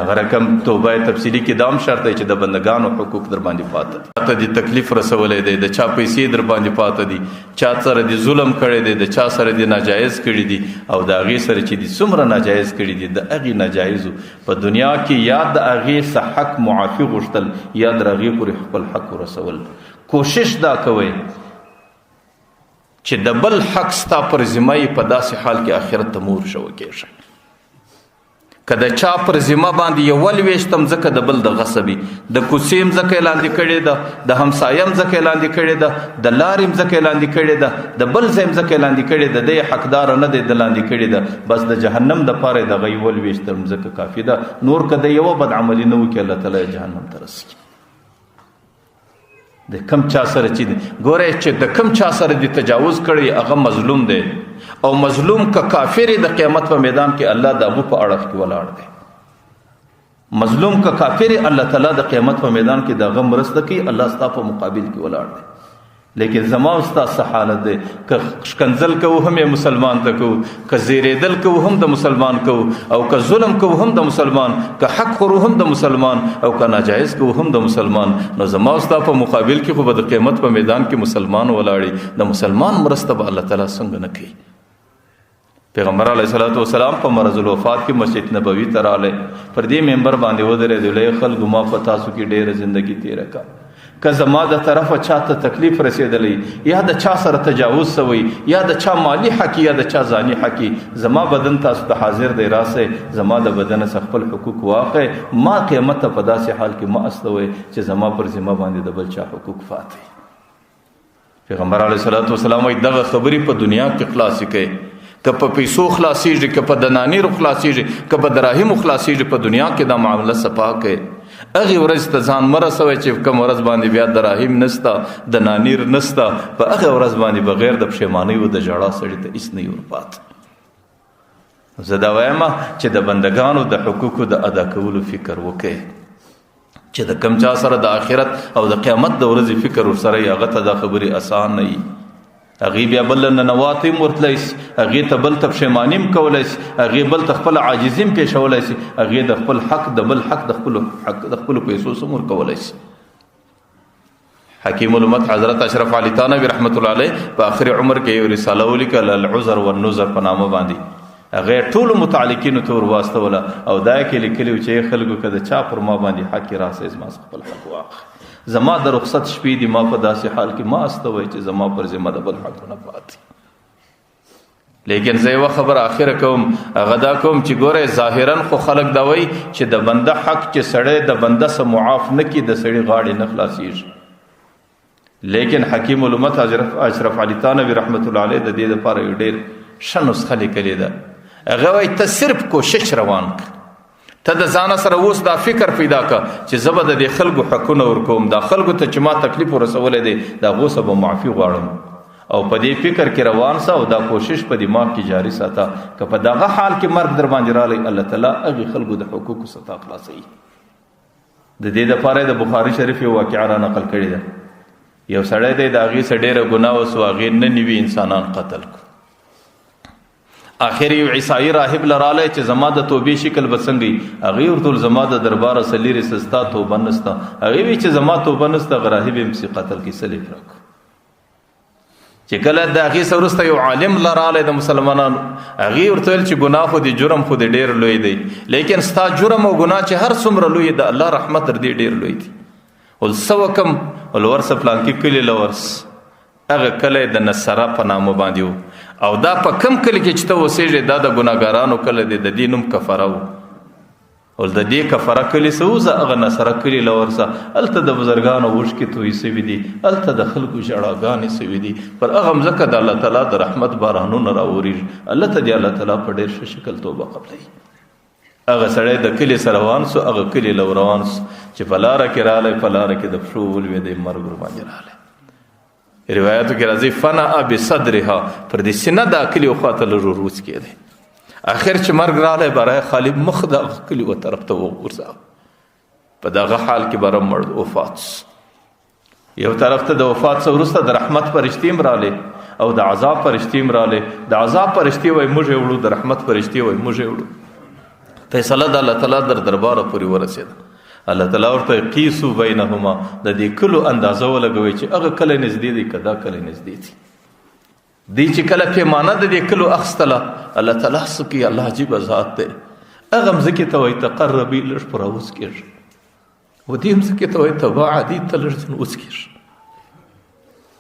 هغه رقم توبه تفصیلی کې دام شرط دی چې د بندگانو حقوق در باندې پاته دي، تکلیف رسولې دی، د چا پیسې در باندې پاته دي، چا سره دی ظلم کړی دی، د چا سره دی ناجایز کړی دي، او د هغې سره چې دی څومره ناجایز کړي دي، د هغې ناجایزو په دنیا کې یا د هغې څه حق معافي غوښتل یا د هغې پورې خپل حق ورسول. کوشش دا کوئ چې د بل حق ستا پر ذمه یې په داسې حال کې آخرت ته مور شو کېږي. که د چا پر ذمه باندې یو ولوېشتم ځکه د بل د غصبي، د کوڅې مځکه یې لاندې کړې ده، د همسایه مځکه یې لاندې کړې ده، د لارې مځکه یې لاندې کړې ده، د بل ځای مځکه یې لاندې کړې ده، دی حقداره نه دی د لاندې کړې ده، بس د جهنم دپاره یې دغه یې ولوېشتم ځکه کافي ده. نور که د یوه بد عملي نه وکړي الله تعالی جهنم ته رسوي. د کم چا سره چې دی ګورئ چې د کم چا سره دی تجاوز کړی هغه مظلوم دی، او مظلوم که کافر د قیامت په میدان کې الله د هغه په اړخ کې ولاړ دی. مظلوم که کافر الله تعالی د قیامت په میدان کې د هغه مرسته کوي، الله ستا په مقابل کې ولاړ دی. لیکن زما او ستا څه حالت دی، که ښکنځل کوو هم یې مسلمان ته کوو، که زیرېدل کوو هم د مسلمان کوو، او که ظلم کوو هم د مسلمان، که حق خورو هم د مسلمان، او که ناجایز کوو هم د مسلمان. نو زما او ستا په مقابل کې خو به د قیامت په میدان کې مسلمان ولاړي، د مسلمان مرسته به الله تعالی څنګه نه کوي. پیغمبر علیه الصلاۃ والسلام په مرض الوفات کې مسجد نبوي ته راغلی، پر دې منبر باندې ودرېدی، لوی خلکو ما په تاسو کې ډېره زندګي تېره کړه، که زما د طرفه چا ته تکلیف رسېدلی، یا د چا سره تجاوز شوی، یا د چا مالی حقي یا د چا ځاني حقي، زما بدن تاسو ته حاضر دی، راسئ زما د بدن څخه خپل حقوق واخئ، ما قیامت ته په داسې حال کې مه استوئ چې زما پر ذمه باندې د بل چا حقوق فاتئ. پیغمبر علیه الصلاۃ والسلام وایي دغه خبرې په دنیا کې خلاصې کړئ، که په پیسو خلاصېږي، که په دنانیرو خلاصېږي، که په دراهمو خلاصېږي، په دنیا کې دا معامله صفا کړئ. هغې ورځ ته ځان مه رسوئ چې کوم ورځ باندې بیا دراهم نسته، دنانیر نسته، په هغه ورځ باندې بغیر د پښیمانۍ و د ژړا سړي ته هېڅ نه وي ورپاته. زه دا وایم چې د بندګانو د حقوقو د ادا کولو فکر وکړئ، چې د کم چا سره د آخرت او د قیامت د ورځې فکر ورسره یې، هغه ته دا خبرې اسان نه وي. هغې بیا بل له ننواتې هم ورتلی شي، هغې ته بل ته پښیماني هم کولی شي، هغې بل ته خپله عاجزي هم پېښولی شي، هغې د خپل حق د بل حق د خپلو پیسو سم ورکولی شي. حکیم الامت حضرت اشرف علي تانوي رحمت الله علیه په آخر عمر کې یو رساله ولیکل العذر والنذر په نامه باندې، هغې ټولو متعلقینو ته ور واستوله، او دا یې کې لیکلي و چې خلکو که د چا پر ما باندې حق راسئ زما خپل حق واخلئ، زما د رخصت شپې دي، ما په داسې حال کې ما استوئ چې زما پر ذمه د بل حق نه پاتې. لیکن زه یوه خبره آخره کوم، هغه دا کوم چې ګوره ظاهرا خو خلک دا وایي چې د بنده حق چې سړی د بنده څه معاف نه کړي د سړي غاړې نه خلاصېږي. لیکن حکیم الامت اشرف علي تانوي رحمت الله علیه د دې دپاره یو ډېر ښه نسخه لیکلې ده. هغه وایي ته صرف کوشش روان کړه، ته د ځانه سره اوس دا فکر پیدا کړه چې زه به د دې خلکو حقونه ورکوم، دا خلکو ته چې ما تکلیف ورسولی دی د هغو څه به معافي غواړم، او په دې فکر کې روان سه، او دا کوشش په دماغ کې جاري ساته. که په دغه حال کې مرګ در باندې رالی، الله تعالی هغې خلکو د حقوقو څخه خلاصوي. د دې دپاره د بخاري شریف یو واقعه را نقل کړې ده. یو سړی دی د هغې څه ډېره ګناه وسوه، هغې نه نوي انسانان قتل کړو. آخر یو عیسائی راهب لرالی چې زما د توبې شکل به څنګه وي، هغې ورته ویل زما د درباره څه لرې څه ستا توبه نسته. هغې وایي چې زما توبه نسته، هغه راهب یې پسې قتل کړي. څه لیک راکړو چې کله د هغې څه وروسته یو عالم لرالی د مسلمانانو، هغې ورته ویل چې ګناه خو دې جرم خو دې ډېر لوی دی، لیکن ستا جرم او ګناه چې هر څومره لوی د الله رحمت تر دې ډېر لوی دی. ول څه وکړم؟ ول ورسه پلانکي کلي له ورس، هغه کلی د نصره په نامه باندې و، او دا په کم کلي کې چې ته اوسېږې دا د ګناهګارانو کلی دی، د دې نوم کفره و. ول د دې کفره کلي څه وځه؟ هغه نصره کلي له ورسه، هلته د بزرګانو اوښکې تویې سوي دي، هلته د خلکو ژړاګانې سوي دي، پر هغه مځکه د الله تعالی د رحمت بارانونه راورېږي. الله ته دې الله تعالی په ډېر ښه شکل توبه قبلوي. هغه سړی د کلي سره روان سو، هغه کلي له روان سو چې په لاره کې رالی، په لاره کې د پښو ولوېدی، مرګ ورباندې رالی. روایتو کې راځي فنأ بصدرها، پر دې سینه دا کلي وخواته لږ وروڅ کېدی. آخر چې مرګ رالی، برای خالي مخ د هغه کلي و طرف ته وغورځاوه، په دغه حال کې به مړ وفات سو. یو طرف ته د وفات څخه وروسته د رحمت فرشتې هم رالی، او د عذاب فرشتې هم رالی. د عذاب فرشتې وایي موږ یې وړو، د رحمت فرشتې وایي موږ یې وړو. فیصله د الله تعالی در درباره پورې ورسېده. الله تعالی ورته قیسو بینهما د دې کلو اندازه ولګوي چې هغه کله نږدې دی کدا کله نږدې دي. دی چې کله پیمانه د دې کلو اخستله الله تعالی سکی الله عجیب ذات دی. هغه مځکې ته وایي تقربي لږ پر اوس کېږي و دې مځکې ته وایي تباعدي ته لږ ځین اوس کېږي.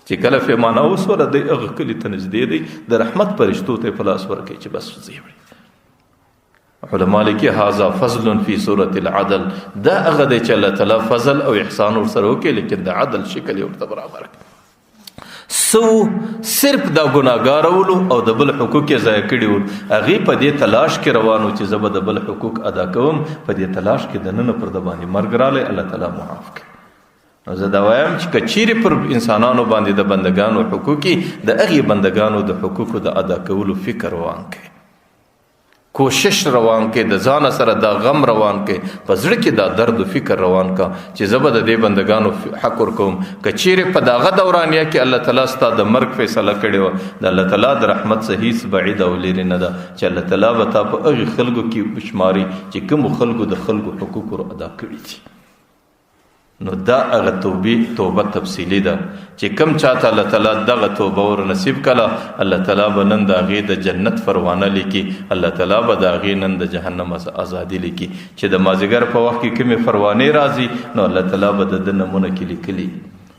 چې کله پیمانه وسوله دی هغه کلي ته نږدې دی د رحمت فرشتو ته په لاس ورکوي چې بس ځي وړي. علما لیکي هذا فضل فی صورت العدل دا هغه دی چې الله تعالی فضل او احسان ورسره وکړي لیکن د عدل شکل یې ورته برابر کړي. صرف دا ګناهګارولو او د بل حقوق یې ضایع کړي ول هغې په دې تلاش کې روانو چې زه به د بل حقوق ادا کوم. په دې تلاش کې دننه پر د باندې مرګ رالی الله تعالی معاف کړي. نو زه دا وایم چې که چیرې پر انسانانو باندې د بندګانو حقوقي د هغې بندګانو د حقوقو د ادا کولو فکر روان کړي، کوشش روان کې د ځان سره دا غم روان کې په زړه کې دا درد او فکر روان کا چې زه به د دې بندگانو حق ورکوم. که چیرې په دغه دورانیه کې الله تعالی ستا د مرګ فیصله کړې وه د الله تعالی د رحمت څخه هیڅ بعید او لرې نه ده چې الله تعالی به تا په هغې خلکو کې شماري چې کومو خلکو د خلکو حقوق ادا کړي دي. نو دا هغه توبه تفصیلی ده چې کم چاته الله تعالی دغه توبه ور نصیب کړه الله تعالی به نن د هغې د جنت پروانه لیکي، الله تعالی به د هغې نن د جهنم ازادي لیکي. چې د مازدیګر په وخت کې کومې پروانې راځي نو الله تعالی به د ده نمونه کې لیکلي.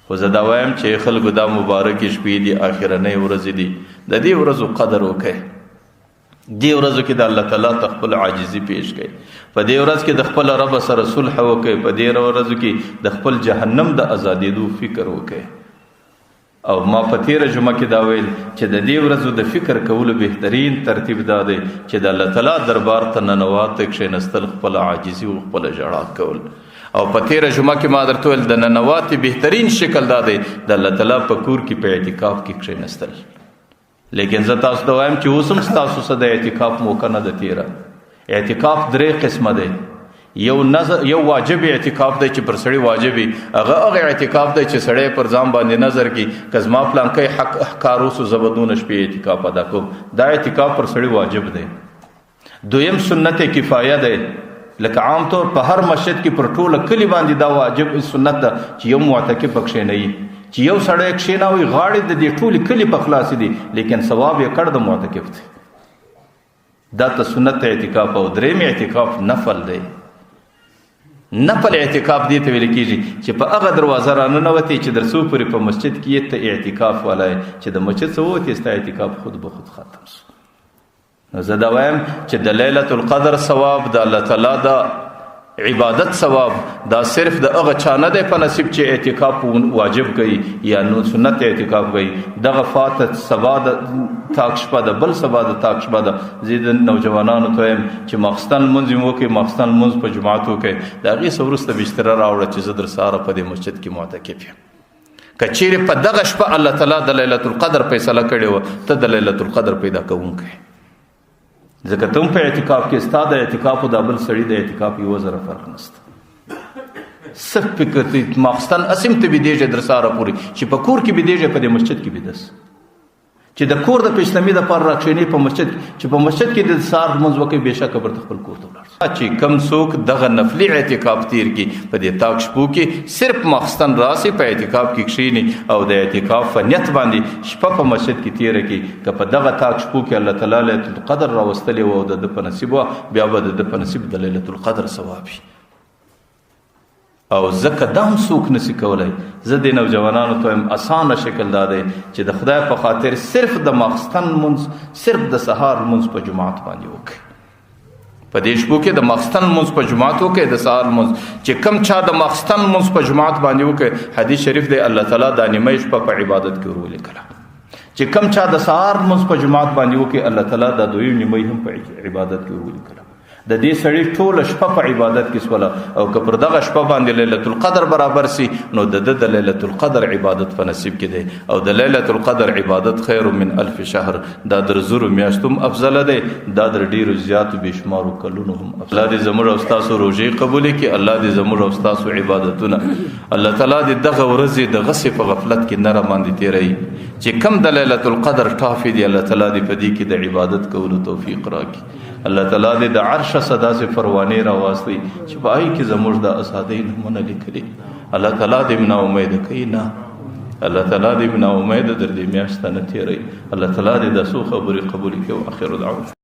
خو زه دا وایم چې خلکو دا مبارکې شپې دي، آخرنۍ ورځې دي، د دې ورځو قدر وکړئ. دې ورځو کې د الله تعالی ته خپل عاجزي پیش کړئ، په دې ورځ کې د خپل رب سره صلح وکړئ، په دې ورځو کې د خپل جهنم د ازادېدو فکر وکړئ. او ما په تېره جمعه کې دا ویل چې د دې ورځو د فکر کولو بهترین ترتیب دا دی چې د الله تعالی دربار ته ننوات کښېنستل، خپل عاجزي او خپل ژړا کول. او په تېره جمعه کې ما درته ویل د ننوات بهترین شکل دا دی د الله تعالی په کور کې په اعتکاف کې کښېنستل. لیکن زه تاسو ته وایم چې اوس هم ستاسو څه د اعتکاف موقع نه ده تېره. اعتکاف درې قسمه دی. یو واجب اعتکاف دی چې پر سړي واجب وي، هغه اعتکاف دی چې سړی پر ځان باندې نظر کړي که زما پلانکی حق کار اوس زه به دونه شپې اعتکاف ادا کوم، دا اعتکاف پر سړي واجب دی. دویم سنت کفایه دی، لکه عام طور په هر مسجد کې پر ټوله کلي باندې دا واجب سنت ده چې یو معتکف پکښې نه وي، چې یو سړی کښېناوي غاړې د دې ټولې کلي په خلاصې دي لیکن ثواب یې کړ د معتکف دی. دا ته سنت اعتکاف. او دریم اعتکاف نفل دی. نفل اعتکاف دې ته ویل کېږي چې په هغه دروازه راننوتې چې در څو پورې په مسجد کې ته اعتکاف والی چې د مسجد څه ووتې ستا اعتکاف خود به خود ختم شو. نو زه دا وایم چې د لیلة القدر ثواب د الله تعالی د عبادت ثواب دا صرف د هغه چا نه دی په نصیب چې اعتکاف واجب کوي یا نو سنت اعتکاف کوي. دغه فاتت سبا د تاک شپه ده، بل سبا د تاک شپه ده. زه د نوجوانانو ته وایم چې ماخستن لمونځ یې وکړئ، ماخستن لمونځ په جماعت وکړئ، د هغې څه وروسته بستره راوړه چې زه در سهاره په دې مسجد کې معتکف یم. که چیرې په دغه شپه الله تعالی د لیلة القدر فیصله کړې وه ته د لیلة القدر پیدا کوونکی، ځکه ته هم په اعتکاف کې ستا د اعتکاف او د بل سړي د اعتکاف یوه ذره فرق نشته. صرف فکر دی ماخستن اسیم ته بېدېږې در سهاره پورې چې په کور کې بېدېږې په دې مسجد کې بېدس چې د کور د پیشلمي دپاره راکښېنې په مسجد چې په مسجد کې د سهار لمونځ وکړئ بېشکه برته خپل کور ته ولاړ شي. چې کم څوک دغه نفلي اعتکاف تیر کړي په دې تاک شپو کې صرف ماخستن راسي په اعتکاف کې کښېني او د اعتکاف په نیت باندې شپه په مسجد کې تیره کړي، که په دغه تاک شپو کې الله تعالی لیلة القدر راوستلې وه او د ده په نصیب وه بیا به د ده په نصیب د لیلة القدر ثواب وي. او ځکه دا هم څوک نشي کولی. زه د نوجوانانو ته وایم اسانه شکل دا دی چې د خدای په خاطر صرف د ماخستن لمونځ صرف د سهار لمونځ په جماعت باندې وکړئ. په دې شپو کې د ماخستن لمونځ په جماعت وکړئ، د سهار لمونځ چې کم چا د ماخستن لمونځ په جماعت باندې وکړئ حدیث شریف دی الله تعالی دا نیمه شپه په عبادت کې ورولېږله. چې کم چا د سهار لمونځ په جماعت باندې وکړئ الله تعالی دا دویم نیمه هم په عبادت کې ورولېږله. د دې سړي ټوله شپه په عبادت کې سوله، او که پر دغه شپه باندې لیلة القدر برابر سي نو د ده د لیلة القدر عبادت په نصیب کې دی. او د لیلة القدر عبادت خیر من الف شهر، دا در زرو میاشتو هم افضله دی، دا در ډیرو زیاتو بېشمارو کلونو هم افضله. الله دې زموږ او ستاسو روژې قبولې کړي، الله دې زموږ او ستاسو عبادتونه الله تعالی دې دغه ورځې دغسې په غفلت کې نه راباندې تېروي چې کم د لیلۃ القدر ټافي دی الله تعالی دې په دې کې د عبادت کولو توفیق راکړي. الله تعالی دې د عرش صدا سے پروانه راوستي چې پای کې زموږ د اسادې نمونه لیکلي. الله تعالی دې منا امید کوي نه، الله تعالی دې منا امید در دې میاشت نه تیری. الله تعالی دې د سو خبرې قبول کړي. واخر دعوانا